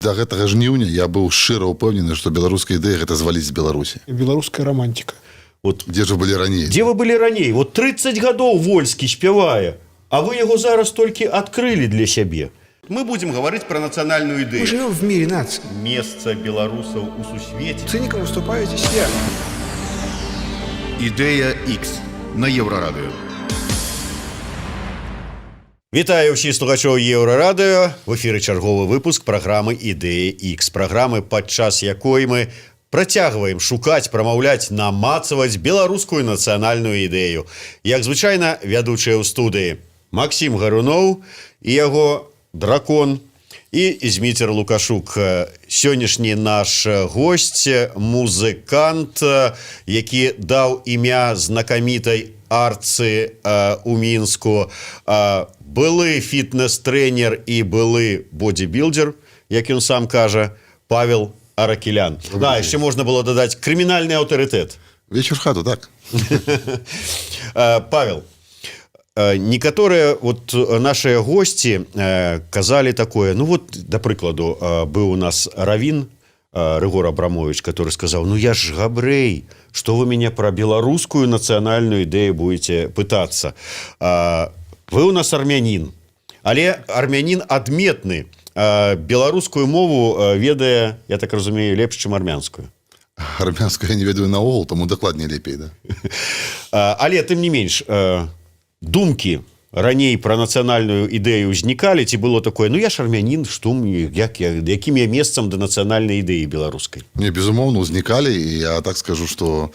до гэтага жніўня я быў шчыра ўпэўнены, што беларуская ідэя гэта зваліць з Беларусі. Беларуская романтика. Вот. Дзе ж вы былі раней? Дзе вы былі раней? Вот 30 гадоў Вольскі спявае, а вы яго зараз толькі адкрылі для сябе. Мы будем говорить про национальную идею. Мы живем в мире наций. Место белорусов у сусвете. Циником выступаю здесь я. Ідея X на Єврорадіо. Вітаю ўсіх слухачоў Еўрарадыё. В эфіры чарговы выпуск праграмы «Ідэя X». Праграмы, падчас якой мы працягваем шукаць, прамаўляць, намацаваць беларускую нацыянальную ідэю. Як звычайна, вядучыя ў студыі Максім Гаруноў і яго дракон і Зміцер Лукашук. Сённяшні наш госць, музыкант, які даў імя знакамітай арцы у Мінску, былы фітнес-трэнер і былы бодибілдер, як ён сам кажа, Павел Аракелян. Да, яшчэ можна было дадаць крымінальны аўтарытэт. Вечер в хату, так? Павел, некаторыя вот нашыя госці казалі такое, ну вот, да прыкладу, быў у нас Равін Рыгор Абрамович, который сказал: ну я ж габрэй, что вы меня про белорусскую национальную идею будете пытаться. Вы у нас армянин, але армянин адметны, беларускую мову ведае, я так разумею, лепш, чым армянскую. Армянскую я не ведаю наогул, тому дакладней лепей, да. Але тым не менш, думкі раней про нацыянальную ідэю ўзнікалі, ці было такое: ну я ж армянін, што якім я месцам да нацыянальнай ідэі беларускай? Не, безумоўна, узнікалі, і я так скажу, што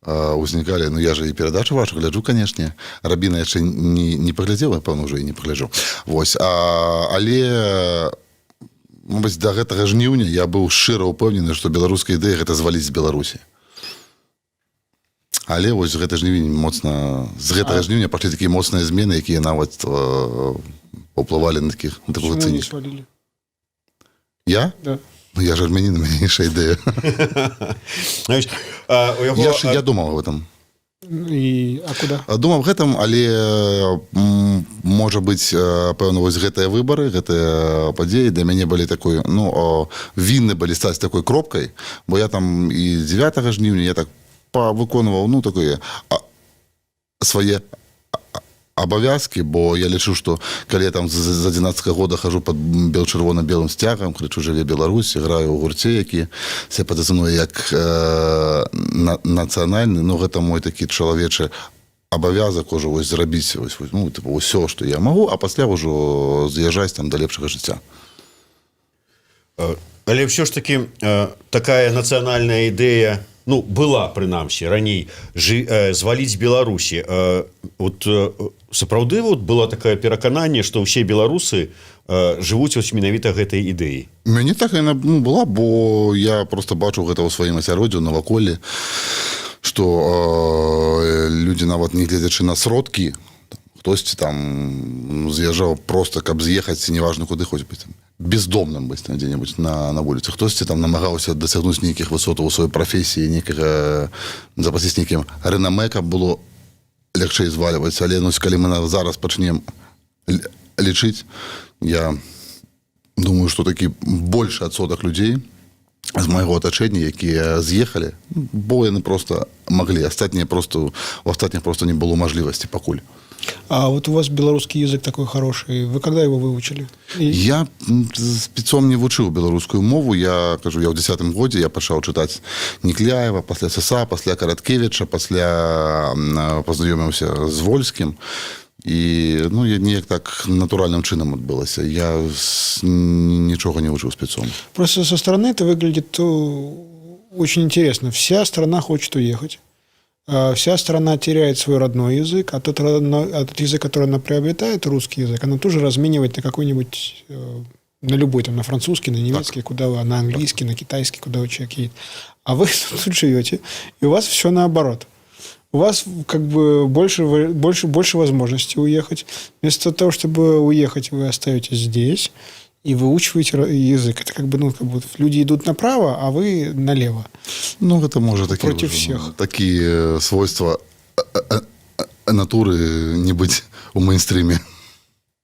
узнікалі, ну я же і перадачу вашу гляджу, канешне. Рабіна яшчэ не паглядзела, пэўна, ўжо і не пагляджу. Вось, але мабыць, да гэтага жніўня я быў шчыра ўпэўнены, што беларуская ідэя гэта зваліць з Беларусі. Але вось гэта жнівень моцна, з гэтага жніўня пашлі такія моцныя змены, якія нават паўплывалі на такую цынізм. Я? Да. Ну я ж армянін, у мяне іншая ідэя. Я думаў об этом. А куда? Думаў аб гэтым, але можа быць, пэўна, вось гэтыя выбары, гэтыя падзеі для мяне былі такой, ну, вінны былі стаць такой кропкай, бо я там і 9 жніўня я так выконваў, ну, такое свае абавязкі, бо я лічу, што калі я там з 11 года хожу под чырвона-белым сцягам, крычу «Жыве Беларусь», граю ў гурце, які себя пазіцыянуе як нацыянальны, ну, гэта мой такі чалавечы абавязак ужо вось зрабіць вось, ну, типу, ўсё, што я магу, а пасля ўжо з'язджаць там да лепшага жыцця. Але ўсё ж такі такая нацыянальная ідэя, ну, была, прынамсі, раней, зваліць Беларусі. Вот сапраўды вот была такая перакананне, што ўсе беларусы жывуць вось менавіта гэтай ідэі. Мяне так яна была, бо я просто бачу гэта ў сваім асяроддзі, у наваколлі, што людзі нават не гледзячы на сродкі, хтосьці там з'язджаў просто, каб з'ехаць, неважна куды, хоць бы там бездомным быць дзе-небудзь на вуліцы. Хтосьці там намагаўся дасягнуць нейкіх высотаў у сваёй прафесіі, нейкага запасіць нейкім рэнамэ, каб было лягчэй звальваць. Але калі мы зараз пачнем лічыць, я думаю, што такі большы адсотак людзей з майго атачэння, якія з'ехалі, бо яны просто маглі, астатніх просто не было мажлівасці пакуль. А вот у вас белорусский язык такой хороший. Вы когда его выучили? Я спецом не вучыў беларускую мову. Я кажу, я ў 10 годзе я пачаў чытаць Некляева, пасля Сыса, пасля Караткевіча, пасля пазнаёміўся з Вольскім. І, ну, я неяк так натуральным чынам адбылася. Я нічога не вучыў спецом. Просто со стороны это выглядит очень интересно. Вся страна хочет уехать. Вся страна теряет свой родной язык, а тот язык, который она приобретает, русский язык, она тоже разменивает на какой-нибудь, на любой, там, на французский, на немецкий, куда вы, на английский, на китайский, куда вы человек едет. А вы тут живете, и у вас все наоборот. У вас как бы больше возможностей уехать. Вместо того, чтобы уехать, вы остаетесь здесь и выучиваете язык. Это как бы, ну, как будто люди идут направо, а вы налево. Ну, это может против всех. Такие свойства натуры не быть у мейнстриме.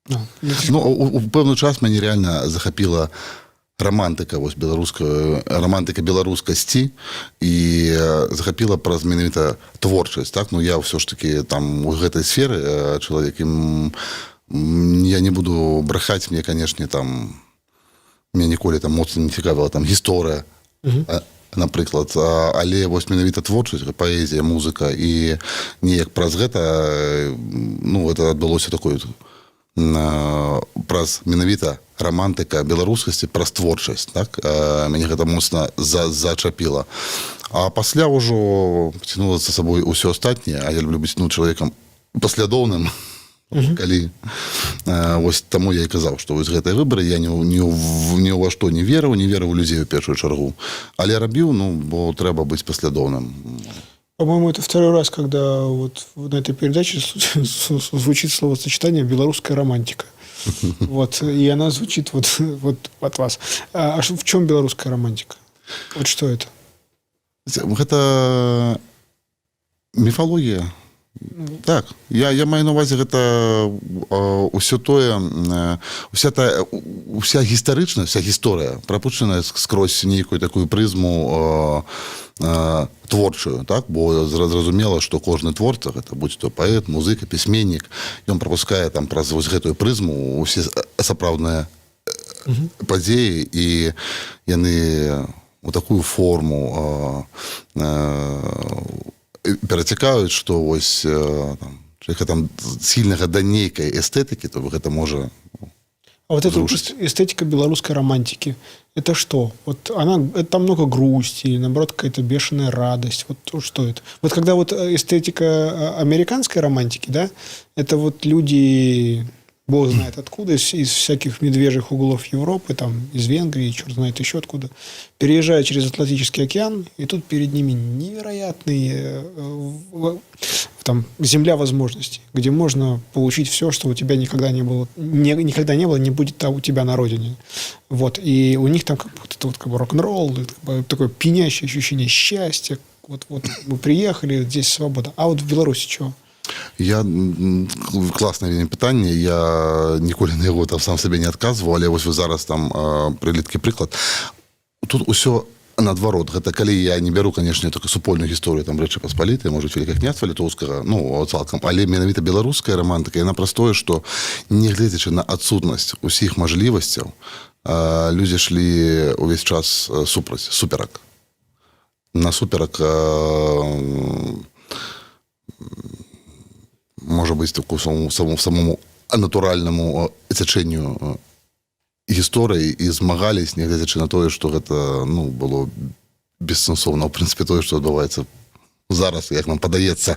Ну, у пэўны час мяне реально захапіла романтика романтика беларускасці і захапіла праз менавіта творчасць, так? Ну, я ўсё ж таки там у гэтай сферы чалавек, я не буду брахаць, мне, канешне, там мне ніколі там моцна не цікавіла там гісторыя, напрыклад, але вось менавіта творчасць, паэзія, музыка, і неяк праз гэта, ну, это адбылося такое праз менавіта романтика беларускасці, праз творчасць, так? Мяне гэта моцна зачапіла. А пасля ўжо цягнула за сабой усё астатняе, а я люблю быць, ну, чалавекам паслядоўным, калі вось таму я і казаў, што вось гэтыя выбары я ні ўва што не верыў у людзей у першую чаргу, але рабіў, ну, бо трэба быць паслядоўным. По-моему, это второй раз, когда вот на этой передаче звучит словосочетание «белорусская романтика». Вот, и она звучит вот от вас. А в чем белорусская романтика? Вот что это? Гэта міфалогія. Так, я маю на увазе, гэта ўсё тое, уся гістарычнасць, вся гісторыя прапушчаная скрозь нейкую такую прызму творчую, так? Бо зразумела, што кожны творца, гэта будь то паэт, музыка, пісьменнік, ён прапускае там праз вось гэтую прызму усе сапраўдныя падзеі, і яны у такую форму перацікаюць, што вось там, чалавека там схільнага да нейкай эстэтыкі, то гэта можа. А вот эта эстетика белорусской романтики, это что? Вот там много грусти, или наоборот какая-то бешеная радость. Вот что это? Вот когда вот эстетика американской романтики, да, это вот люди, бог знает откуда, из всяких медвежьих углов Европы, там, из Венгрии, черт знает еще откуда, переезжают через Атлантический океан, и тут перед ними невероятные там, земля возможностей, где можно получить все, что у тебя никогда не было, не будет у тебя на родине. Вот. И у них там как бы рок-н-ролл, такое пьянящее ощущение счастья. Вот мы приехали, здесь свобода. А вот в Беларуси чего? Класнае пытанне, я ніколі на яго там сам сабе не адказваў, але вось вы зараз там прыліткі прыклад. Тут усё наадварот, гэта калі я не бяру, канешне, только супольную гісторыю там Рэчы Паспалітай, можа, Вялікага княства літоўскага, ну, цалкам, але менавіта беларуская романтыка, яна праз тое, што нягледзячы на адсутнасць усіх мажлівасцяў, людзі шлі увесь час суперак. Насуперак можа быць такому самому натуральнаму цячэнню гісторыі і змагались, нягледзячы на тое, што гэта, ну, было бессэнсоўна. В прынцыпе, тое, што адбываецца зараз, як нам падаецца.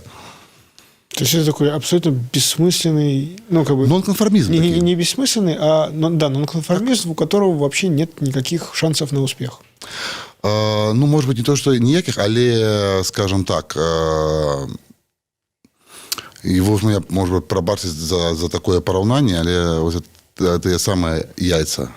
То есть это такой абсолютно бессмысленный, ну, как бы... Нонконформизм. Не бессмысленный, а нонконформизм, у которого вообще нет никаких шансов на успех. Ну, может быть, не то, что никаких, але, скажем так, его я, может быть, прабачыць за такое параўнанне, але вот тыя самыя яйца.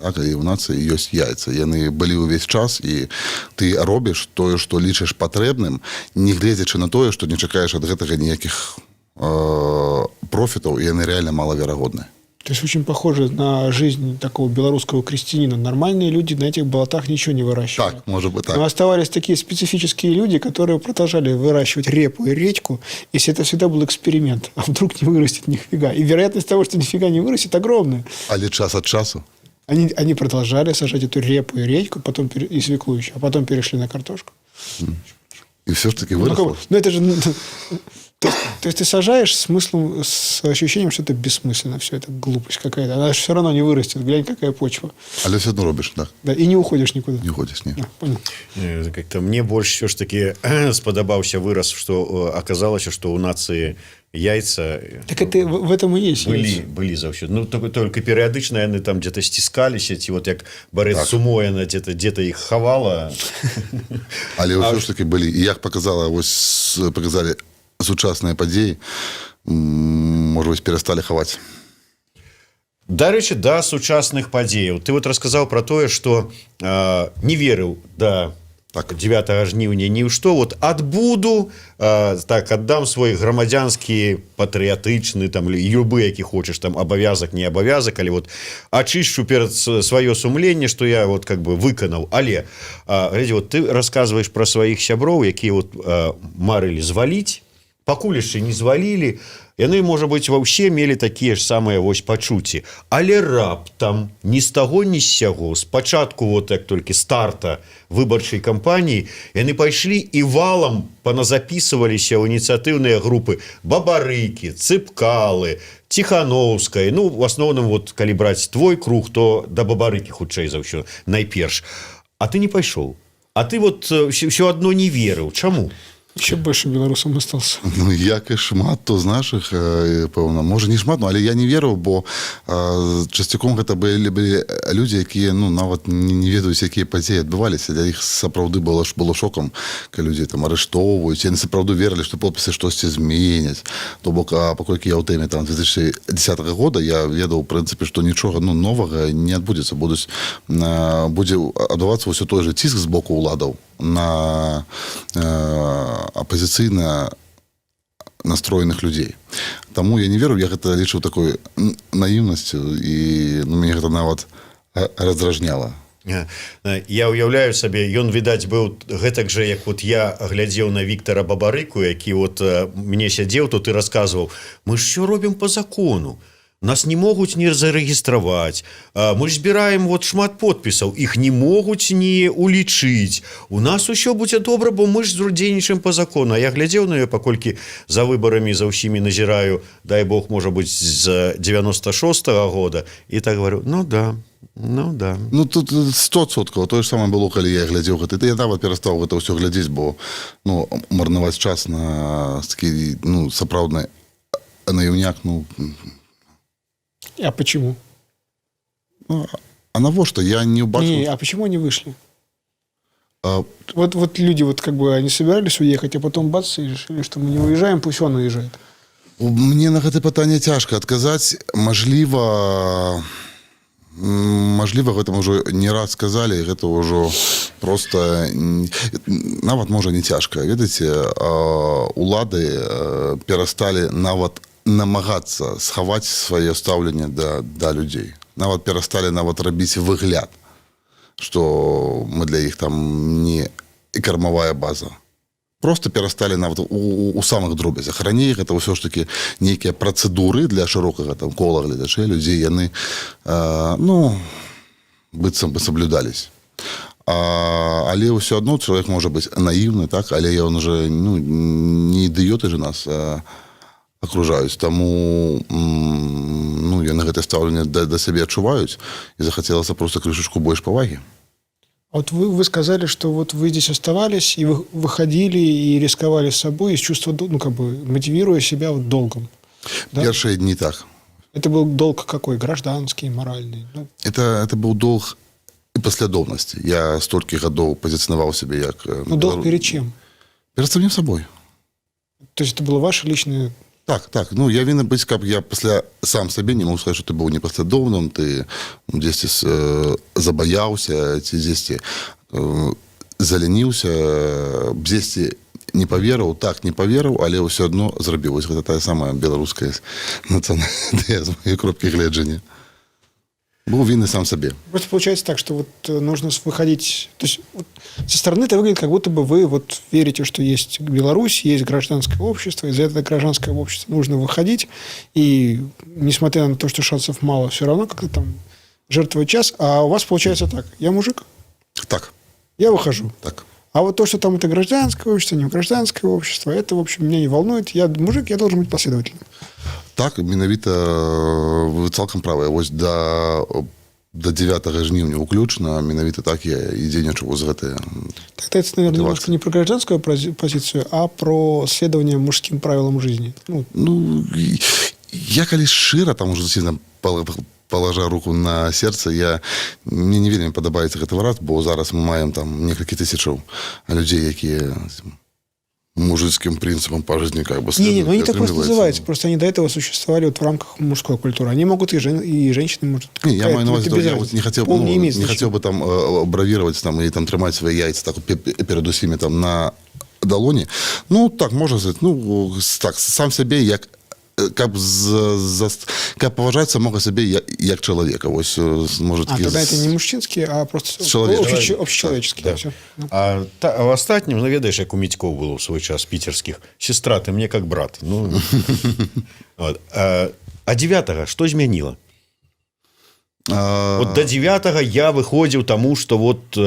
Так, і у нацыі ёсць яйца. Яны былі ўвесь час, і ты робіш тое, што лічыш патрэбным, не гледзячы на тое, што не чакаеш ад гэтага ніякіх профітаў, і яны реально малаверагодныя. То есть очень похоже на жизнь такого белорусского крестьянина. Нормальные люди на этих болотах ничего не выращивали. Так, может быть так. Но оставались такие специфические люди, которые продолжали выращивать репу и редьку, если это всегда был эксперимент. А вдруг не вырастет нифига. И вероятность того, что нифига не вырастет, огромная. Але час от часу? Они продолжали сажать эту репу и редьку, потом и свеклу еще, а потом перешли на картошку. И все ж таки выросло? Ну, это же... То есть ты сажаешь с ощущением, что это бессмысленно, все это глупость какая-то. Она же все равно не вырастет. Глянь, какая почва. Але все одно робишь, да. Да, и не уходишь никуда. Не уходишь, не. Понял. Как-то мне больше все ж таки сподобался вырос, что оказалось, что у нации яйца... Так это в этом и есть. Были завсёды. Ну, только периодично они там где-то стискались, эти вот как Борис так. Сумой, она где-то их ховала. Але все ж таки были. И як показали сучасныя падзеі, можа быць, перасталі хаваць. Дарэчы, да сучасных падзеяў. Ты вот расказаў пра тое, што не верыў да Так. 9 жніўня ні ў што вот адбуду так аддам свой грамадзянскі патрыятычны там любы які хочаш там абавязак не абавязак але вот ачышчу перад сваё сумленне што я вот как бы выканаў але глядзі вот ты расказваеш пра сваіх сяброў якія вот марылі зваліць пакуль яшчэ не звалілі яны можа быць ва ўсе мелі такія ж самыя вось пачуцці але раптам ні з таго ні з сяго спачатку вот як толькі старта выбарчай кампаніі яны пайшлі і валам паназапісваліся ў ініцыятыўныя групы Бабарыкі, Цыпкалы, Ціхановскай ну в асноўным вот калі браць твой круг то да Бабарыкі хутчэй за ўсё найперш а ты не пайшоў а ты вот ўсё адно не верыў чаму? Еще больше белорусам остался. Ну, як і шмат, то з наших, певно, може не шмат, але я не вірив, бо частиком гэта былі люди, які, ну, нават не ведаюць, якія падзеі адбываліся. Для іх сапраўды было шокам, калі людзі там арыштоўваюць. Яны сапраўды верылі, што подпісы штосьці зменяць. То бок, паколькі я ў тэме там 2010 года, я ведаў, в прынцыпе, што нічога, ну, новага не адбудзецца. Будзе адбывацца ўсё той же ціск з боку ўладаў на апозіцыйна настроеных людзей. Таму я не веру, я гэта лічыў такой наіўнасцю і ну, мяне гэта нават раздражняла. Я ўяўляю сабе, ён, відаць, быў гэтак жа, як вот я глядзеў на Віктара Бабарыку, які вот мне сядзеў, тут і расказваў, мы ж усё робім по закону. Нас не могуць не зарэгістраваць. Мы ж збіраем вот шмат подпісаў, іх не могуць не улічыць. У нас усё будзе добра, бо мы ж дзейнічаем по закону. А я глядзеў на яе, паколькі за выбарамі за ўсімі назіраю, дай Бог, можа быць, з 96-го года. І так говорю, ну да. Ну, тут 100%. Тое ж самае было, калі я глядзеў гэта. Я нават перастаў гэта ўсё глядзець, бо ну, марнаваць час на такі, ну, сапраўдны наіўняк, ну... А почему? А навошта? Я не убачил. А почему они вышли? Вот люди, вот как бы они собирались уехать, а потом бац, и решили, что мы не уезжаем, пусть он уезжает. Мне на гэта пытанне цяжка адказаць. Мажліва, гэтым ужо не раз сказалі, гэта ўжо просто нават можа не цяжка. Ведаеце, улады перасталі нават намагацца схаваць сваё стаўленне да людзей. Нават перасталі нават рабіць выгляд, што мы для іх там не кармавая база. Просто перасталі нават у самых дробязях. Раней гэта ўсё ж такі нейкія працэдуры для шырокага там кола гледачэй, людзей яны ну, быццам бы саблюдались. Але ўсё адно чалавек можа быць наіўны, так, але ён уже ну, не ідыёты же нас акружаюць, таму ну, яны гэтае стаўленне да сябе адчуваюць і захацелася просто крышечку больш павагі. Вот вы сказали, что вот вы здесь оставались и вы выходили и рисковали собой из чувства, ну, как бы мотивируя себя вот долгом. Да? Першие дни так. Это был долг какой? Гражданский, моральный? Ну... Это был долг и последовности. Я столько годов позиционовал себя как... Ну, долг перед чем? Перед самим собой. То есть это было ваше личное... Так. Ну, я винен быть, как я после сам себе не могу сказать, что ты был непоследовным, ты здесь забоялся, здесь заленился, здесь не поверил, так не поверил, але все одно зробил. Это та самая белорусская национальная з моей кропки гледжения. Был винный сам себе. Просто получается так, что вот нужно выходить... То есть вот со стороны это выглядит, как будто бы вы вот верите, что есть Беларусь, есть гражданское общество, и за это гражданское общество нужно выходить, и несмотря на то, что шансов мало, все равно как-то там жертвовать час. А у вас получается так. Я мужик. Так. Я выхожу. Так. А вот то, что там это гражданское общество, не гражданское общество, это, в общем, меня не волнует. Я мужик, я должен быть последовательным. Так, менавіта вы цалкам правыя. Вось до 9 жніўня уключна, менавіта так я і дзейнічаў з гэтай. Тогда это, наверное, немножко не про гражданскую позицию, а про следование мужским правилам жизни. Ну я калі шчыра, там уже сильно положа руку на сердце, мне не вельмі падабаецца гэты варыянт, бо зараз мы маем там некалькі тысячаў людзей, якія мужицким принципам по жизни как бы Не, следует. ну они так просто придерживается. называются. Просто они до этого существовали вот в рамках мужской культуры. Они могут и женщины, может. Не, я маю на увазі, это то без я разницы. вот не хотел, Пол ну, не имеет не хотел значения. бы там бравировать там, и там тримать свои яйца так, перед усіми там на долоні. Ну, так, можна сказати, ну, так, сам себе як как поважать самого себе як чоловіка. Ось, може, А такі тогда это не мужчинские, а просто Человеческие. общечеловеческие. Да. Всё. Ну. А в остатнім, ну, ведаєш, як у Мітьков було в свой час питерских. Сестра, ти мені як брат. Ну, от. А 9-го що змінило? Вот до 9-го я выходзіў тому, что вот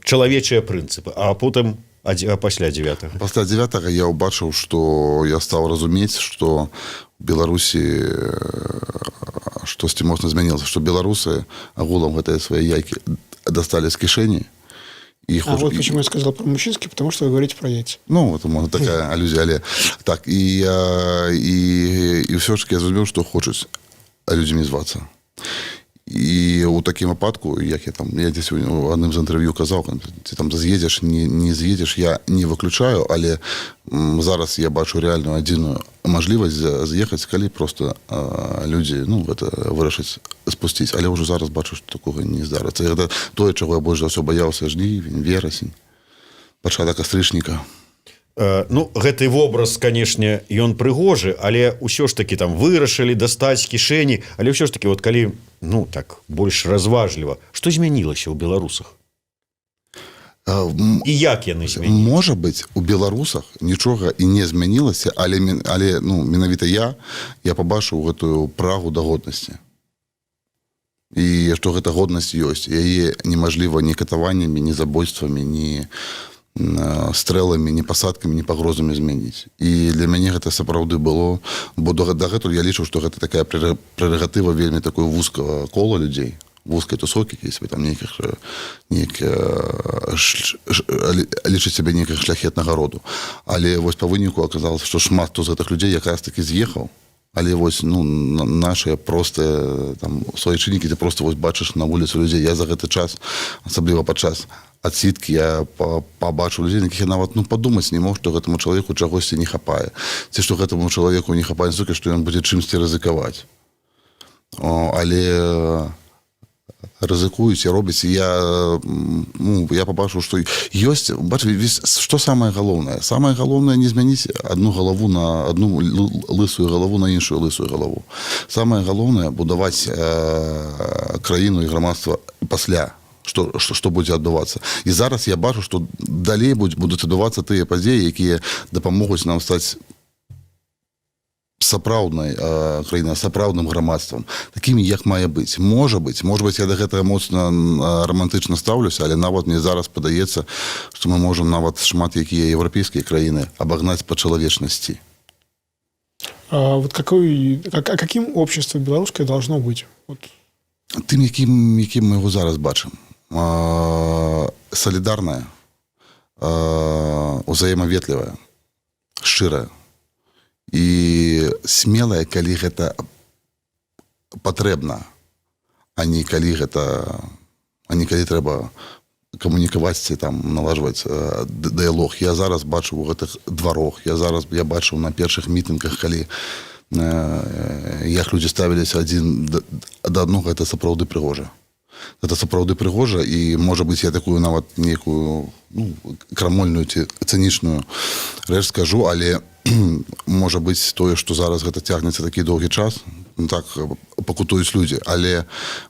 чалавечыя прынцыпы, а потым пасля 9-го. Пасля 9-го я ўбачыў, што я стаў разумець, што в Беларусі штосьці моцна змянілася, што беларусы агулам гэтыя свае яйкі дасталі з кішэні. Вот почему я сказал про мужчинские, потому что вы говорите про яйца. Ну, это можно такая аллюзия, але так, і все ж таки я зрозумів, што хочуць людзьмі звацца. І у такім випадку, як я десь у одним з інтерв'ю казав, ти там з'їдеш, не з'їдеш, я не виключаю, але зараз я бачу реальну одну можливість з'їхати, коли просто люди, ну, вирішать спуститися. Але вже зараз бачу, що такого не здариться. Це те, чого я більше за все боявся, жнівень, вересень, початок кастрычніка. Ну, гэты вобраз, канешне, ён прыгожы, але ўсё ж таки там вырашылі дастаць з кішэні, але ўсё ж таки вот калі, ну, так, больш разважліва, што змянілася ў беларусах? І як яны змянілі? Можа быць, у беларусах нічога і не змянілася, але ну, менавіта я пабачыў гэтую прагу да годнасці. І што гэта годнасць ёсць. Яе немажліва ні катаваннямі, ні забойствамі, ні стрэламі, ні пасадкамі, ні пагрозамі змяніць. І для мяне гэта сапраўды было, бо дагэтуль я лічу, што гэта такая прерагатыва вельмі такой вузкага кола людзей, вузкай тусовкі, если там лічыць сябе нейкага шляхетнага роду. Але вось па выніку аказалася, што шмат хто з гэтых людзей якраз таки з'ехаў, але вось, ну, нашыя простыя там суайчыннікі, ты просто вось бачыш на вуліцы людзей. Я за гэты час, асабліва падчас адсідкі, я пабачыў людзей, якіх я нават, ну, падумаць не мог, што гэтаму чалавеку чагосьці не хапае. Ці што гэтаму чалавеку не хапае настолькі, што ён будзе чымсьці рызыкаваць. Але рызыкуюць і робяць. Я пабачыў, што ёсць, бачыш, што самае галоўнае? Самае галоўнае не змяніць одну галаву на одну лысую галаву на іншую лысую галаву. Самае галоўнае будаваць краіну і грамадства пасля, што будзе адбывацца. І зараз я бачу, што далей будуць адбывацца тыя падзеі, якія дапамогуць нам стаць сапраўднай краінай, сапраўдным грамадствам, такімі, як мае быць. Можа быць, я да гэтага моцна романтычна стаўлюся, але нават мне зараз падаецца, што мы можам нават шмат якія еўрапейскія краіны абагнаць па чалавечнасці. Вот каким общество белорусское должно быть? Вот. Тым, якім мы яго зараз бачым. Салідарнае, узаемаветлівае, шчырае і смелае, калі гэта патрэбна, а не калі трэба камунікаваць ці там налажваць дыялог. Я зараз бачу у гэтых дварах, я бачыў на першых мітынгах, калі як людзі ставіліся адзін да аднаго, гэта сапраўды прыгожа. Гэта сапраўды прыгожа, і, можа быць, я такую нават нейкую, ну, крамольную ці цынічную рэч скажу, але можа быць тое, што зараз гэта цягнецца такі доўгі час, так пакутуюць людзі, але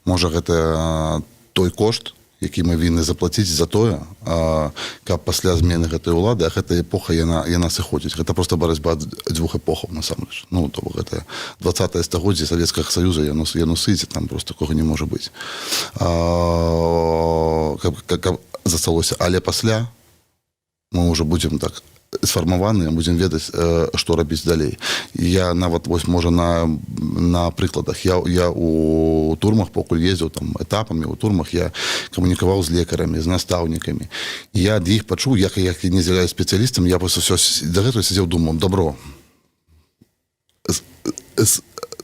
можа гэта той кошт, які мы вінны заплаціць за тое, каб пасля змены гэтай улады, а гэта эпоха, яна сыходзіць. Гэта проста барацьба дзвюх эпохаў, насамрэч. Ну, то гэта 20-е стагоддзе Савецкага Саюза, яно сыдзе, там просто такога не можа быць. Каб засталося. Але пасля мы ўжо будзем так сфармаваныя, будзем ведаць, што рабіць далей. Я нават, вось, можа, на прыкладах. Я у турмах, пакуль ездзіў там этапамі, у турмах я камунікаваў з лекарамі, з настаўнікамі. Я ад іх пачуў, як я не з'яўляюсь спецыялістам, я просто ўсё дагэтуль сидзеў, думаў, добро,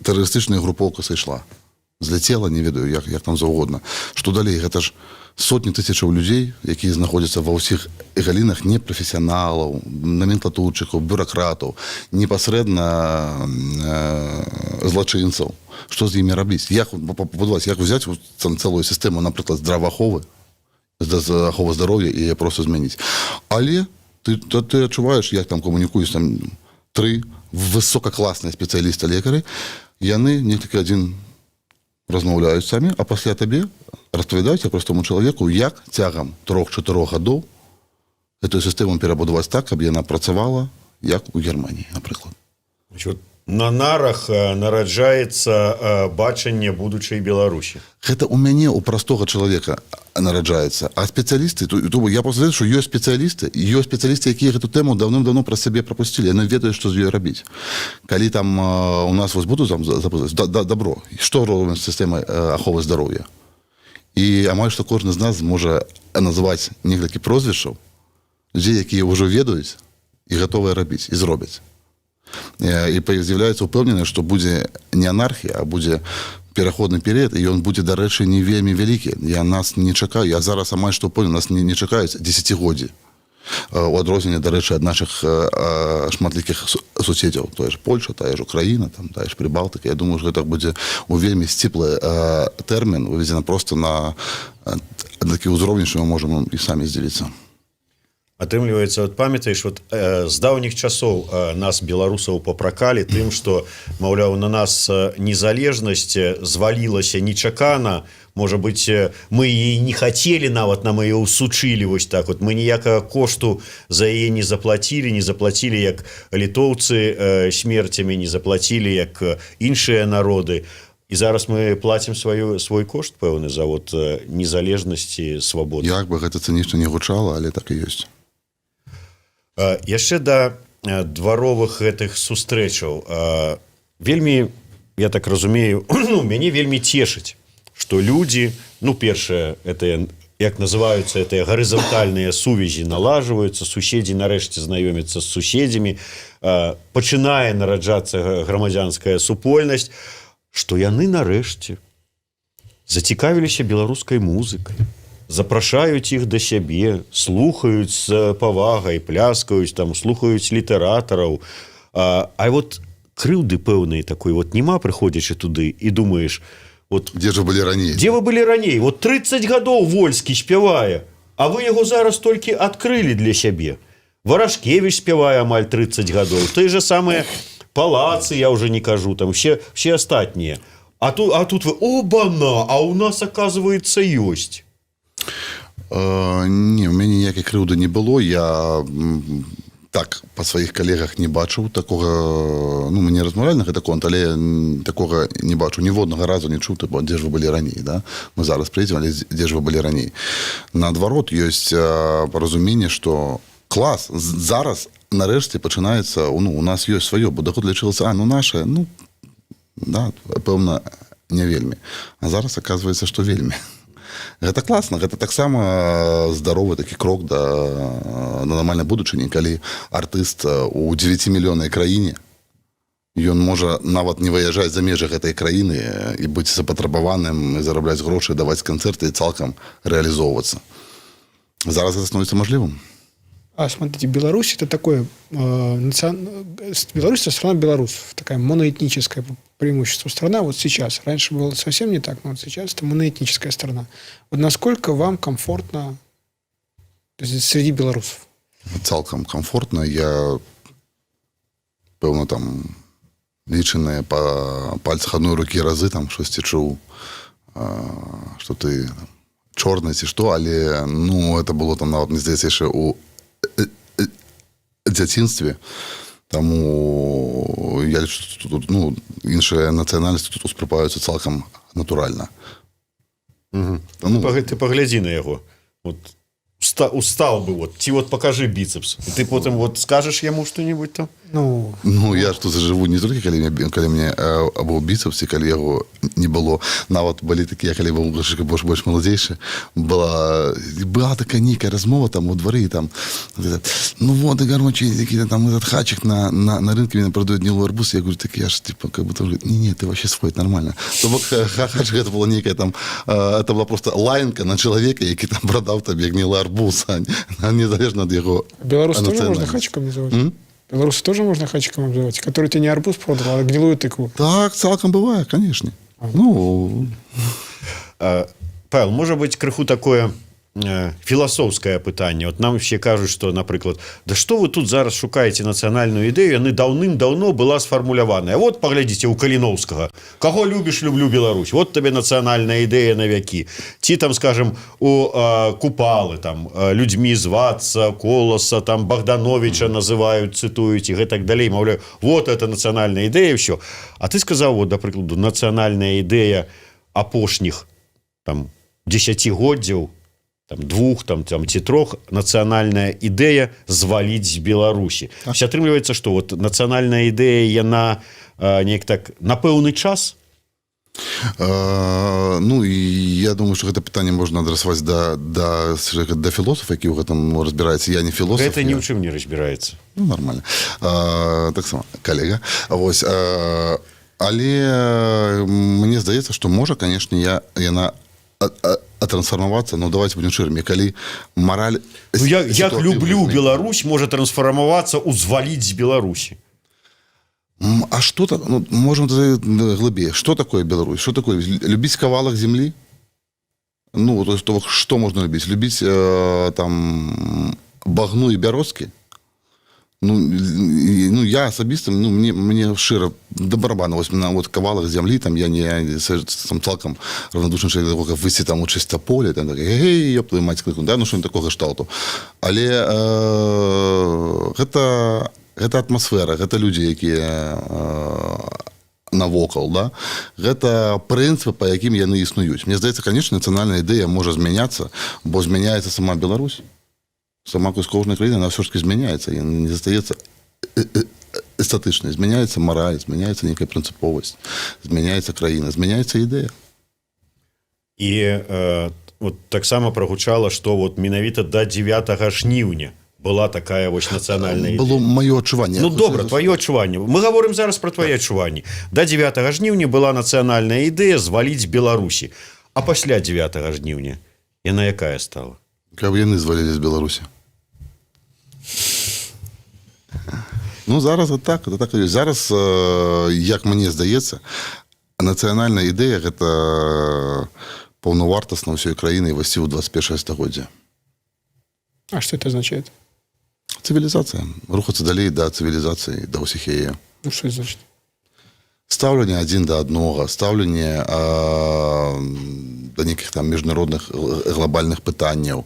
тэрарыстычная групоўка сышла. зляцела, не ведаю, як там заўгодна. Што далей? Гэта ж сотні тысячаў людзей, якія знаходзяцца ва ўсіх галінах, не прафесіяналаў, наменклатурчыкаў, бюракратаў, непасрэдна злачынцаў. Што з імі рабіць? Як взяць цэлую сістэму, напрыклад, здравааховы здароўя і яе проста змяніць. Але ты адчуваеш, як там камунікуюць там 3 высокакласныя спецыялісты-лекары, яны некалькі адзін размаўляюць самі, а пасля табе распавядаюць простому чалавеку, як цягам 3-4 гадоў эту сістэму перабудаваць так, каб яна працавала, як у Германії, напрыклад. На нарах нараджаецца бачанне будучай Беларусі. Гэта у мяне, у простога чалавека нараджаецца. А спецыялісты, я просто ведаю, што ёсць спецыялісты, якія гэту тэму даўным-даўно праз сябе прапусцілі, яны ведаюць, што з ёй рабіць. Калі там у нас вось будуць запускаць добро, што робім з сістэмай аховы здароўя? І амаль што кожны з нас можа называць некалькі прозвішчаў людзей, якія ўжо ведаюць і гатовыя рабіць, і зробяць. І з'яўляецца ўпэўнены, што будзе не анархія, а будзе пераходны перыяд, і ён будзе, дарэчы, не вельмі вялікі. Я нас не чакаю, я зараз амаль што ўпэўнены, нас не чакаюць дзесяцігоддзі. У адрозненне, дарэчы, ад нашых шматлікіх суседзяў, тая ж Польша, тая ж Украіна, там, тая ж Прыбалтыка. Я думаю, што гэта будзе у вельмі сціплы тэрмін, выведзена проста на такі ўзровень, што мы можам і самі здзівіцца. Атрымліваецца, памятаеш, з даўніх часоў нас, беларусаў, папракалі тым, што, маўляў, на нас незалежнасць звалілася нечакана, можа быць, мы яе не хацелі нават, нам яе ўсучылі вось так. Мы ніякага кошту за яе не заплацілі, як літоўцы смерцямі, не заплацілі, як іншыя народы. І зараз мы плацім свой кошт, пэўны, за незалежнасць і свабоду. Як бы гэта цынічна не гучала, але так і ёсць. Яшчэ да дваровых гэтых сустрэчаў. Вельмі, я так разумею, мяне вельмі цешыць, што людзі, першае, як называюцца, гэтыя гарызантальныя сувязі налажваюцца, суседзі нарэшце знаёмяцца з суседзямі, пачынае нараджацца грамадзянская супольнасць, што яны нарэшце зацікавіліся беларускай музыкай, запрашаюць іх да сябе, слухаюць з павагай, пляскаюць, слухаюць літаратараў. А крыўды пэўнай такой няма, прыходзячы туды, і думаеш, Дзе ж вы былі раней? Дзе вы былі раней? 30 гадоў Вольскі спявае, а вы яго зараз толькі адкрылі для сябе. Варашкевіч спявае амаль 30 гадоў. Той же самыя палацы, я ўжо не кажу, все астатнія. А тут вы, оба-на, а у нас, оказывается, ёсць. Не, у мяне ніякай крыўды не было. Я так па сваіх калегах не бачыў такога, мы не размаўлялі на гэты конт, але такога не бачу. Ніводнага разу не чуў, дзе ж вы былі раней, да? Мы зараз прыйдзем, але дзе ж вы былі раней. Наадварот, ёсць паразуменне, што клас, зараз нарэшце пачынаецца, у нас ёсць сваё, бо доход лічылася, наше, да, пэўна, не вельмі. А зараз аказваецца, што вельмі. Гэта класна, гэта таксама здаровы такі крок да нармальнай будучыні, калі артыст у 9-мільённай краіне, ён можа нават не выязджаць за межы гэтай краіны і быць запатрабаваным, і зарабляць грошы, даваць канцэрты і цалкам рэалізоўвацца. Зараз гэта становіцца мажлівым. Смотрите, Беларусь это такое, Беларусь это страна белорусов, такая моноэтническая преимущество страна вот сейчас. Раньше было совсем не так, но вот сейчас это моноэтническая страна. Вот насколько вам комфортно, то есть, среди белорусов? Цалкам комфортно. Я, пэўна, лічаныя па пальцах адной рукі разы, штосьці чуў, што ты чорны ці што, але, это было нават, мне здаецца, яшчэ у дзяцінстве. Таму я лічу, што тут, іншыя нацыянальнасці тут успрымаюцца цалкам натуральна. Ты паглядзі на яго. устал бы, вот, ці вот покажи біцепс. І ти потім вот скажеш йому що-нибудь там? Ну, Ну, я ж тут живу не тільки, коли мені був біцепс, і коли його не було. Навіть були такі, я коли був більш молодіший, була така ніка розмова там у дворі, там, ну вот, Игорь, какие-то там этот хачик на рынке мне продают гнилой арбуз. Я говорю, так я ж, типа, как будто, не, ты вообще свой, нормально. Тобто хачик, это была некая там, это была просто лайнка на человека, який там продав тобі гнилий арбуз, а незалежно від його белорусы тоже можно хачиком называть? Белорусы тоже можно хачиком называть, который тебе не арбуз продал, а гнилую тыкву. Так, цілком буває, конечно. Ну, Павел, може бути криху такое філасофське питання. От нам ще кажуть, що, наприклад, да що ви тут зараз шукаєте національну ідею, вона давним-давно була сфармулявана. От, поглядіть, у Каліновського. Кого любиш, люблю Білорусь. От тобі національна ідея на віки. Ті, там, скажем, у Купали, там, людьми зваться, Колоса, там, Богдановича називають, цитують, і так далі. Мовляю, от це національна ідея, все. А ти сказав, от, до прикладу, національна ідея апошніх, там, десятигоддзяў, там, двух там, ці трох, нацыянальная ідэя зваліць з Беларусі. Ось атрымліваецца, што вот нацыянальная ідэя, яна неяк так на пэўны час? Ну, і я думаю, што гэта пытанне можна адрасаваць да філосафа, які ў гэтым разбіраецца. Я не філосаф. Гэта ні ў чым не разбіраецца. Ну, нормально. Так само, калега. Вось, але мне здаецца, што можа, канешне, яна трансформоваться, ну давайте будем ширыми, калі мораль... Ну, як люблю Беларусь можа трансформоваться у зваліць з Беларусі? А что так, ну, можем глубее, что такое Беларусь? Что такое? Любить кавалок земли? Ну, то есть, что можно любить? Любить там багну и бярозки? Ну, я особисто, ну, мне широ до барабана, ось на вот кавалах земли, там, я не там, цалком равнодушный человек, такой, как высі там у чистополі, там, так, гей, ёб твою мать, да, ну, что-нибудь такого шталту. Але гэта атмасфера, гэта людзі, якія навокал, да? Гэта прынцыпы, па якім яны існуюць. Мне здаецца, конечно, нацыянальная ідэя можа змяняцца, бо змяняецца сама Беларусь. Сама кожная краіна, она все-таки змяняется, и не застаецца эстатычнай. Змяняецца мораль, змяняецца некая прынцыповасць, змяняецца краіна, змяняецца ідэя. І вот таксама прагучала, што вот менавіта да 9 жніўня была такая вось нацыянальная ідэя. Было маё адчуванне. Ну, добра, твоё адчуванне. Мы гаворым зараз пра твае адчуванні. Да 9 жніўня была нацыянальная ідэя зваліць Беларусі. А пасля 9 жніўня яна якая стала? Каб яны звалілі з Беларусі. Ну, зараз вот так, это так і ёсць. Зараз, як мне здаецца, нацыянальная ідэя – гэта паўнавартасна ўсёй краіны ўвайсці ў 21 стагоддзя. А что это означает? Цивилизация. Рухаться далей да цивилизации, да ўсіх яе. Ну, что это значит? Стаўленне адзін да аднога, стаўленне да нейкіх там міжнародных глобальных пытанняў,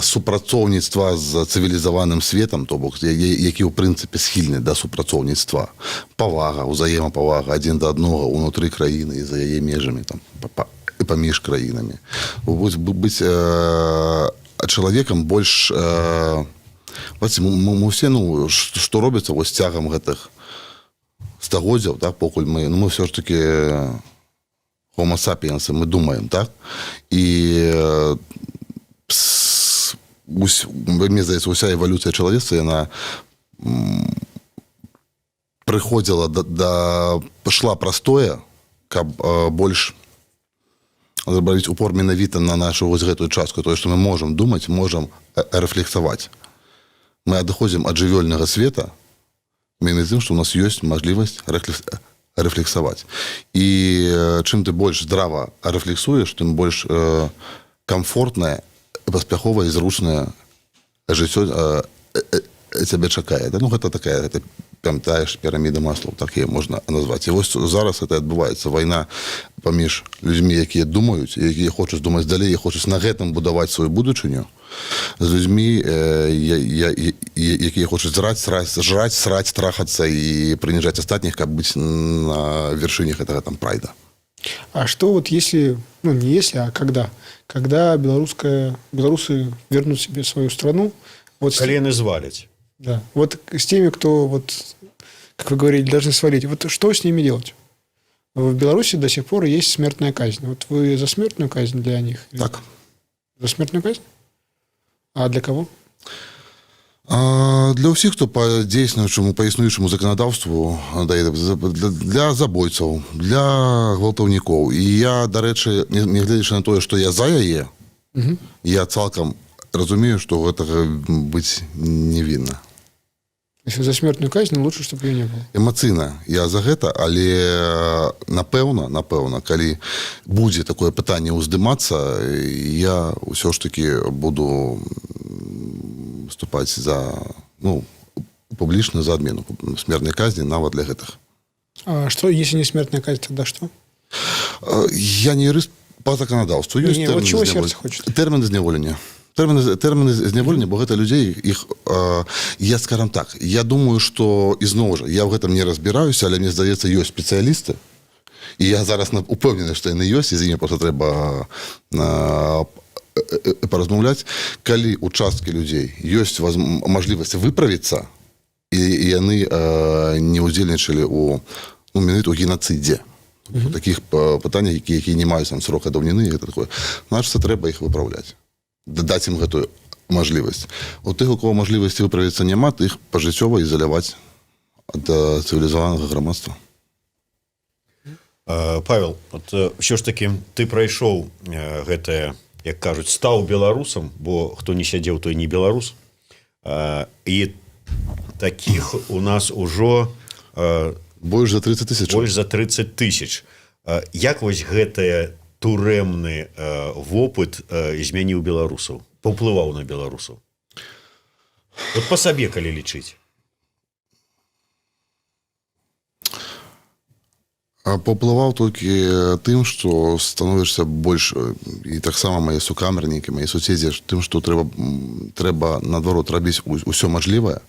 супрацоўніцтва з цывілізаваным светам, то бок, які ў прынцыпе схільны да супрацоўніцтва, павага, узаемапавага адзін да аднога ўнутры краіны і за яе межамі, там, і паміж краінамі. Быць чалавекам больш... Мы все, ну, што робіцца вось цягам гэтых стагоддзяў, так, покуль мы все ж таки homo sapiens, мы думаем, так, і мне здаецца, уся эвалюцыя чалавецтва, яна прыходзіла пашла прастое, каб больш зрабіць упор менавіта на нашу вось гэтую частку, тое, што мы можам думаць, можам рэфлексаваць. Мы адыходзім ад жывёльнага света, именно тем, что у нас есть возможность рефлексовать. И чем ты больше здраво рефлексуешь, тем больше комфортное, поспяховое и зручное жыццё тебе чакае. Ну, это такая, это памятаеш, піраміда Маслоу, так її можна назвати. І ось зараз це відбувається. Війна паміж людьми, які думають, які хочуть думати далі, і хочуть на гэтым будувати свою будучыню, з людьми, які хочуть жрать, срать, трахаться і принижать остатніх, каб бути на вершинях этого там прайда. А что вот если, ну не если, а когда белорусы вернут себе свою страну, вот, Калі яны зваляць. да, вот с теми, кто, вот, как вы говорили, должны свалить, вот что с ними делать? В Беларуси до сих пор есть смертная казнь. Вот вы за смертную казнь для них? Так. За смертную казнь? А для кого? Для ўсіх, хто па дзейснуючаму, па існуючаму заканадаўству, для забойцаў, для гвалтаўнікоў. І я, дарэчы, нягледзячы на тое, што я за яе, я цалкам разумею, што гэтага быць не вінна. Если за смертную казнь, лучше, чтобы ее не было. Эмацыйна я за гэта, але напэўна, калі будзе такое пытанне ўздымацца, я ўсё ж таки буду выступаць за, публічна за адмену смертнай казні нават для гэтых. А что, если не смертная казнь, тогда что? Я не юрыст по законодаўству. Ёсць Не, вот чего сердце хочет? Тэрміны зняволення. Тэрміны зняволення, бо гэта людзей, я, скажам так, я думаю, што, ізноў жа, я ў гэтым не разбіраюся, але мне здаецца, ёсць спецыялісты, і я зараз упэўнены, што яны ёсць, і з імі проста трэба паразмаўляць, калі ў часткі людзей ёсць мажлівасць выправіцца, і яны не ўдзельнічалі менавіта ў генацыдзе, у такіх пытаннях, якія не маюць срока даўніны, значыць, трэба іх выпраўляць. Даць ім гэтую мажлівасць. У тых, у кого мажлівасці выправіцца няма, тых пажыццёва ізаляваць ад цывілізаванага грамадства. Павел, от ўсё ж таки ты прайшоў гэтае, як кажуць, стаў беларусам, бо хто не сядзеў, той не беларус. І такіх у нас ужо больш за 30 тысяч. Больш за 30 тысяч. Як вось гэтае турэмны вопыт змяніў беларусаў, паўплываў на беларусаў? Вот па сабе, калі лічыць. Паўплываў толькі тым, што становішся больш, і таксама мае сукамернікі, мае суседзі, тым, што трэба наадварот рабіць усё мажлівае,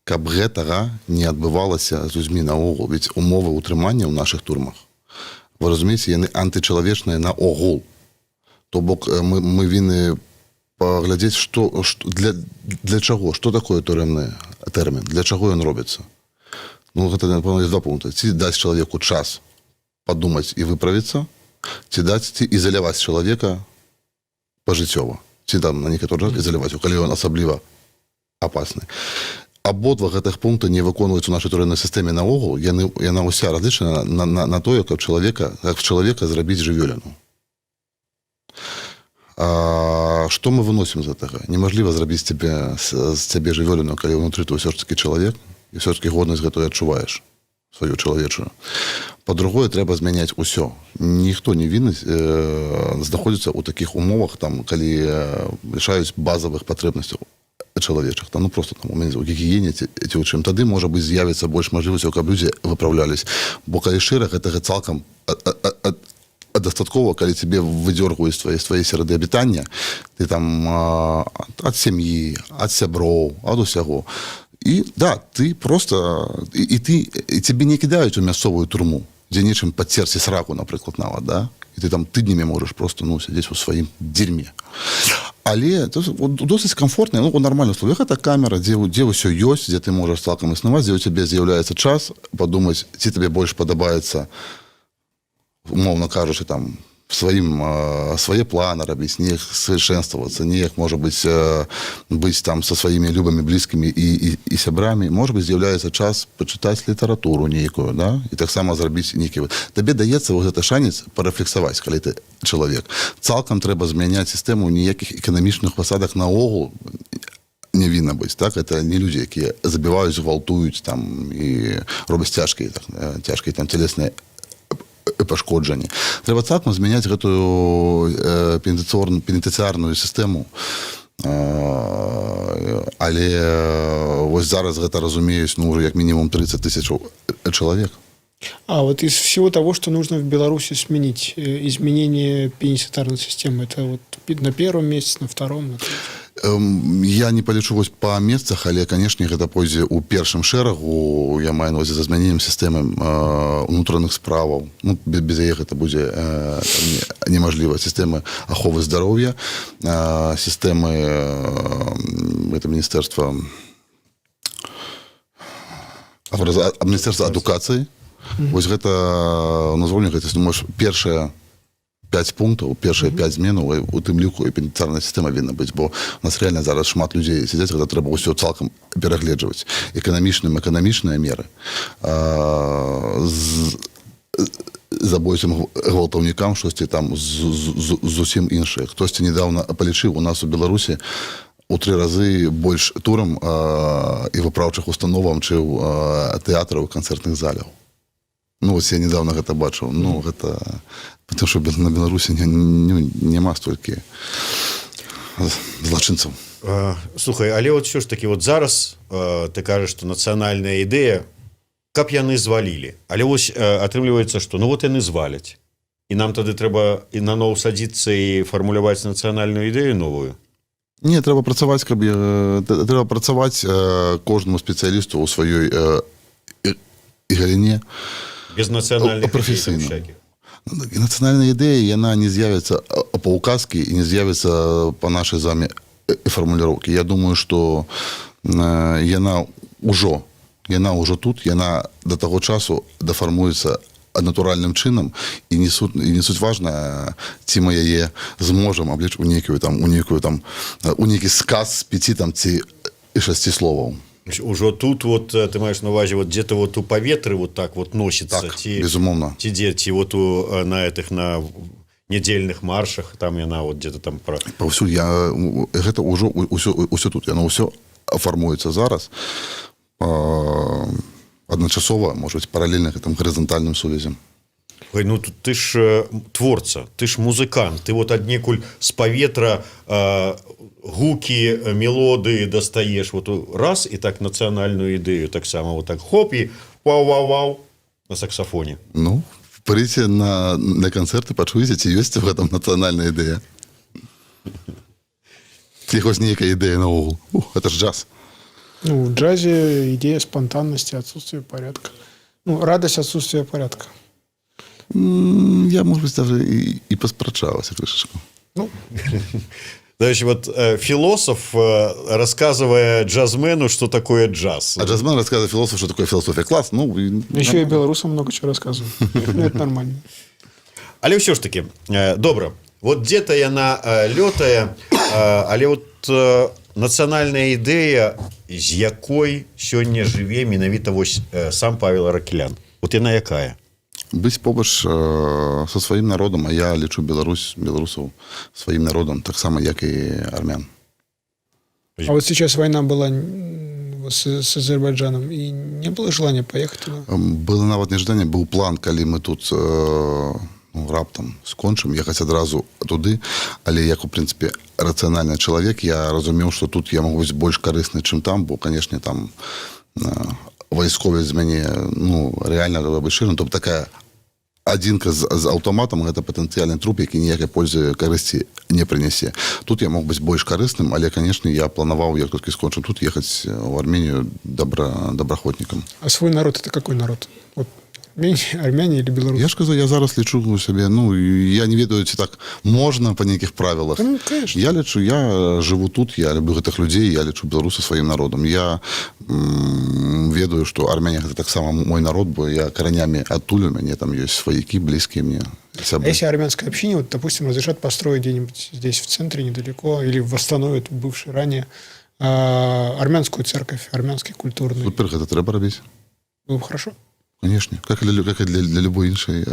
каб гэтага не адбывалася з людзьмі наогул. Ведь умовы ўтрымання ў нашых турмах, вы разумееце, яны антычалавечныя наогул. То бок мы вінны паглядзець, для чаго, што такое турэмны тэрмін, для чаго ён робіцца. Гэта, напэўна, ёсць два пункты. Ці даць чалавеку час падумаць і выправіцца, ці ізаляваць чалавека пажыццёва, ці там на некаторы час ізаляваць, калі ён асабліва апасны. Абодва гэтых пункта не выконваюць у нашай турэмнай сістэме наогул, яна ўся разлічана на тое, каб чалавека зрабіць жывёліну. Што мы выносім з гэтага? Немажліва зрабіць з цябе жывёліну, калі ўнутры ты ўсё ж таки чалавек, і ўсё ж таки годнасць гэтую адчуваеш, сваю чалавечую. Па-другое, трэба змяняць усё. Ніхто не вінны знаходзіцца ў такіх умовах, калі лішаюць базавых патрэбнасцяў чалавечых, просто у гігіене ці ў чым. Тады, можа быць, з'явіцца больш мажлівасцяў, каб людзі выпраўлялись. Бо калі шчыра, гэтага цалкам дастаткова, калі цябе выдзёргаюць свае серады абітання, ты там ад сям'і, ад сяброў, ад усяго. І да, ты просто, і цябе не кідаюць у мясцовую турму, дзе нечым падцерці сраку, напрыклад, нават, да? І ты там тыднямі можаш просто сядзець у сваім дзерьме. Але досыць камфортна, у нармальных условиях. Гэта камера, дзе ўсё ёсць, дзе ты можаш цалкам існаваць, дзе ў цябе з'яўляецца час падумаць, ці табе больш падабаецца, умоўна кажучы, там, свае планы рабіць, неяк совершенствоваться, неяк, можа быць там са сваімі любымі, блізкімі і сябрамі. Можа быць, з'яўляецца час пачытаць літаратуру нейкую, да? І таксама зрабіць нейкі... Табе даецца гэты шанец парэфлексаваць, калі ты чалавек. Цалкам трэба змяняць сістэму, ніякіх эканамічных пасадак наогул не вінна быць, так? Это не людзі, якія забіваюць, гвалтуюць там і робяць цяжкія там цялесныя пашкоджанні. Трэба цалкам змяняць гэтую пенітэнцыярную сістэму. Але вось зараз гэта разумеюць, як мінімум 30 тысяч чалавек. А вот из всего того, что нужно в Беларуси сменить, изменение пенитенциарной системы, это вот на первом месте, на втором, на третьем? Я не палічу вось па месцах, але, канешне, гэта пойдзе ў першым шэрагу, я маю на ўвазе за змяненнем сістэмы ўнутраных справаў. Ну, без яе гэта будзе немажліва. Сістэмы аховы здароўя, сістэмы гэта міністэрства адукацыі. Вось гэта назвольнік, гэта першая 5 пунктаў, першыя 5 зменаў, у тым ліку і пенітэнцыярная сістэма павінна быць, бо у нас рэальна зараз шмат людзей сядзяць, гэта трэба ўсё цалкам перагледжваць. Эканамічныя меры. Забойцам гвалтаўнікам штосьці там зусім іншае. Хтосьці недавно палічыў, у нас у Беларусі у 3 разы больш турам і выпраўчых установам, чым тэатраў і канцэртных заляў. Ну, вось я недавно гэта бачыў. Ну, гэта... Потому что на Беларусі няма столькі злачынцаў. Слухай, але вот все ж таки вот зараз ты кажаш, што нацыянальная ідэя, каб яны звалілі. Але вось атрымліваецца, што ну вот яны зваляць. І нам тады трэба і наноў садзіцца і фармуляваць нацыянальную ідэю новую. Не, трэба працаваць, трэба працаваць кожнаму спецыялісту ў сваёй галіне. Без нацыянальных прафесійна. всяких. Нацыянальная ідэя, яна не з'явіцца па ўказкі і не з'явіцца па нашай з вами фармуліроўкі. Я думаю, што яна ўжо тут, яна да таго часу дафармуецца натуральным чынам і не суть важна, ці мы яе зможам аблічыць у нейкі сказ з 5 там, ці 6 словаў. Ужо тут вот ты маеш на увазе вот где-то вот у паветры вот так вот носится, так, безумоўна. Ці вот на этих на недельных маршах там яна вот где-то там паўсюль гэта ўжо ўсё тут, яно ўсё фармуецца зараз адначасова, можа быць, паралельна гэтым гарызантальным сувязям. Ой, ну ты ж творца, ты ж музыкант, ты вот аднекуль з паветра гукі, мелодыі дастаеш вот раз і так нацыянальную ідэю таксама вот так хоп і вау-вау-вау на саксафоне. Ну, прыйдзьце на канцэрты, пачуеце, ці ёсць у гэтым нацыянальная ідэя. Ці хоць нейкая ідэя наогул. Это ж джаз. Ну, в джазе идея спонтанности, отсутствие порядка. Ну, радость отсутствия порядка. Я, может быть, даже и поспрачалась крышечку. Ну, значит, вот философ, рассказывая джазмену, что такое джаз. А джазмен рассказывает философу, что такое философия. Класс. Ну, еще и белорусам много чего рассказывают. Это нормально. Але все ж таки, добра. Вот где-то яна лётае, але вот нацыянальная ідэя, з якой сёння жыве менавіта вось сам Павел Аракелян. Вот яна якая? Быць побач со сваім народам, а я лічу беларусаў сваім народам, таксама, як і армян. А вот сейчас война была с Азербайджаном, и не было желания поехать туда? Было нават нежданне, быў план, калі мы тут раптам скончым, ехаць адразу туды, але як, у прынцыпе, рацыянальны чалавек, я разумеў, што тут я магу быць больш карысны, чым там, бо, канешне, там вайсковец з мяне, рэальна трэба быць шчырым. Тобто такая адзінка з аўтаматам, гэта патэнцыяльны труп, які ніякай пользы, карысці не прынясе. Тут я мог быць больш карысным, але, канешне, я планаваў, як толькі скончым тут, ехаць у Арменію добраахвотнікам. А свой народ — это какой народ? Вот армяне или белорусы? Я ж кажу, я зараз лічу сябе, я не ведаю, ці так можна па нейкіх правілах. Ну, конечно. Я лічу, я жыву тут, я люблю гэтых людзей, я лічу беларусы сваім народам. Я ведаю, што армяне гэта таксама мой народ, бо я каранямі адтуль, у мяне там ёсць сваякі, блізкія мне сябры. А если армянское общине, вот, допустим, разрешат построить где-нибудь здесь в центре недалеко, или восстановят бывший ранее армянскую церковь, армянский культурный? Супер, гэта трэба рабіць. Было бы хорошо. Конечно, как и для любой іншай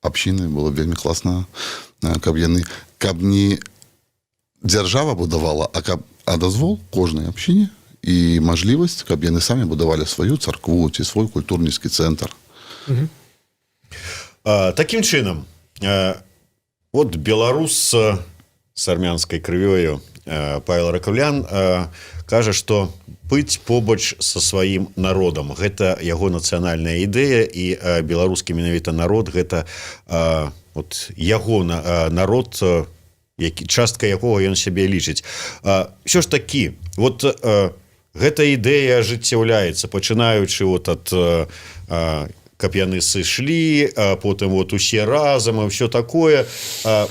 общины, было б вельмі класна, каб не дзяржава будавала, а дазвол кожнай общине і мажлівасць, каб яны самі будавалі сваю царкву ці свой культурніцкі цэнтр. Такім чынам, вот беларус с армянскай крывёю Павел Аракелян кажа, што быць побач са сваім народам — гэта яго нацыянальная ідэя, і беларускі менавіта народ — гэта вот яго народ, частка якога ён сябе лічыць. Ўсё ж такі, вот гэта ідэя ажыццяўляецца, пачынаючы вот ад каб яны сышлі, потым вот усе разам і ўсё такое.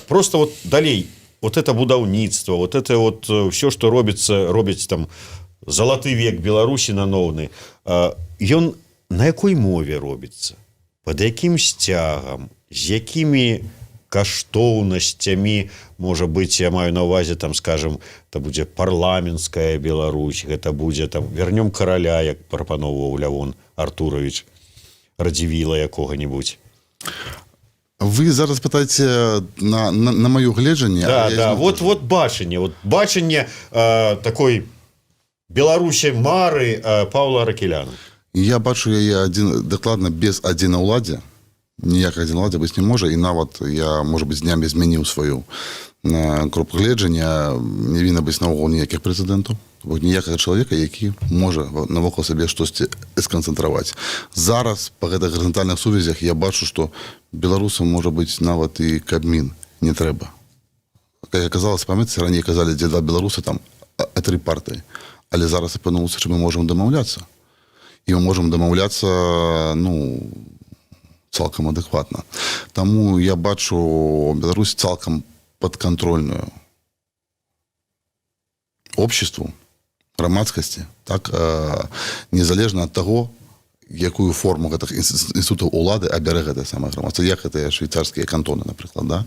Просто вот далей, вот это будаўніцтва, вот это вот все, што робіць там залаты век Беларусі нановны, ён на якой мове робіцца, пад якім сцягам, з якімі каштоўнасцямі, можа быць, я маю на ўвазе, там, скажем, это будзе парламенцкая Беларусь, гэта будзе там вернём караля, як прапаноўваў Лявон Артурович, Радзівіла якога-нибудь. Вы зараз пытаеце на маё гледжанне? Да, вот бачанне такой Беларусі мары Паўла Аракеляна. Я бачу яе дакладна без адзінаўладдзя. Ніякага адзінаўладдзя быць не можа, і нават я, можа быць, днямі змяніў сваю кропку гледжання. Не вінна быць наогул ніякіх прэзідэнтаў, ніякага чалавека, які можа навокал сабе штосьці сканцэнтраваць. Зараз па гэтых гарызантальных сувязях я бачу, што беларусам можа быць нават і Кабмін не трэба. Як аказалася, памятаеце, раней казалі, дзе два беларусы, там 3 партыі. Але зараз апынулася, што мы можам дамаўляцца. І мы можам дамаўляцца, цалкам адэкватна. Таму я бачу Беларусь цалкам падкантрольную обществу, грамадскасці, так, незалежна ад таго, якую форму гэтых інстытутаў улады абярэ гэтае самае грамадства, як гэтыя швейцарскія кантоны, напрыклад, да?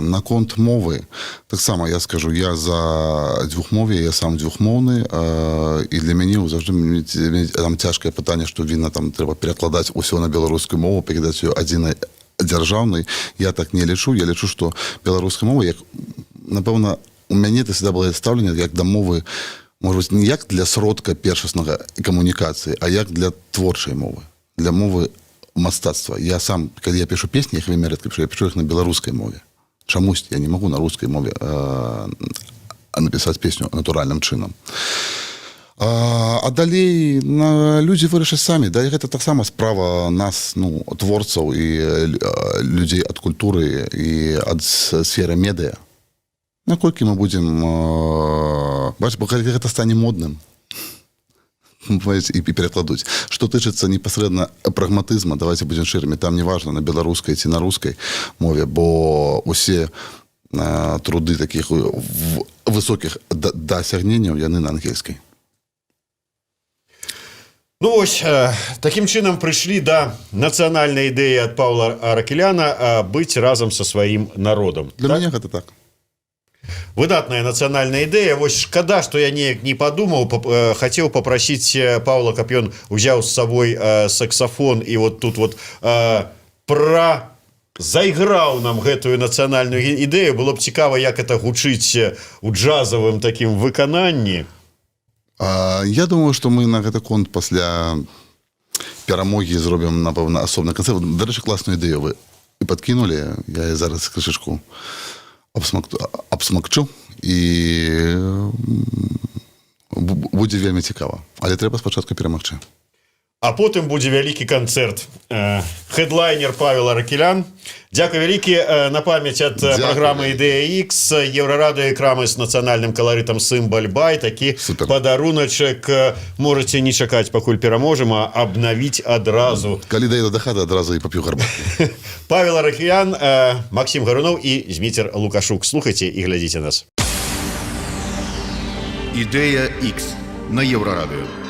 Наконт мовы, таксама я скажу, я за дзвюхмоўе, я сам дзвюхмоўны, і для мяне заўжды там цяжкае пытанне, што вінна там трэба перакладаць усё на беларускую мову, пакідаць ёй адзінай дзяржаўнай. Я так не лічу, я лічу, што беларуская мова, як, напэўна, у мяне это всегда было стаўленне як да мовы, может быть, не як для сродка першаснага камунікацыі, а як для творчай мовы, для мовы мастацтва. Я сам, калі я пишу песні, я их вельмі рэдка пишу, я пишу их на беларускай мове. Чамусь я не могу на рускай мове напісаць песню натуральным чынам. А далей людзі вырашаць самі. Да, гэта таксама справа нас, творцаў і людзей ад культуры і ад сферы медыа. Наколькі мы будзем бачыць, бо гэта стане модным і перакладуць. Што тычыцца непасрэдна прагматызма, давайте будзем шчырымі, там не важна на беларускай ці на рускай мове, бо усе труды такіх высокіх дасягненняў яны на ангельскай. Вось, такім чынам прыйшлі да нацыянальнай ідэі ад Паўла Аракеляна быць разам са сваім народам. Для мяне гэта так. Выдатная нацыянальная ідэя. Вось шкада, што я неяк не падумаў, хацеў папрасіць Паўла, каб ён узяў з сабой саксафон і вот тут вот зайграў нам гэтую нацыянальную ідэю. Было б цікава, як это гучыць у джазавым такім выкананні. Я думаю, што мы на гэты конт пасля перамогі зробім, напэўна, асобны канцэрт. Дарэчы, класную ідэю вы падкінулі. Я зараз крышачку абсмакчу, і будзе вельмі цікава. Але трэба спачатку перамагчы. А потым будзе вялікі канцэрт. Хедлайнер Павел Аракелян. Дзякуй вялікі. На памяць ад праграмы «Ідэя Х», Еўрарадыё і крамы з нацыянальным каларытам «Сымбаль-бай». Такі падаруначак. Можаце не чакаць, пакуль пераможам, а абнавіць адразу. Калі даеду да хаты, адразу і пап'ю гарбатку. Павел Аракелян, Максім Гарунов і Зміцер Лукашук. Слухайце і глядзіце нас. Ідэя Х на Еўрарадыё.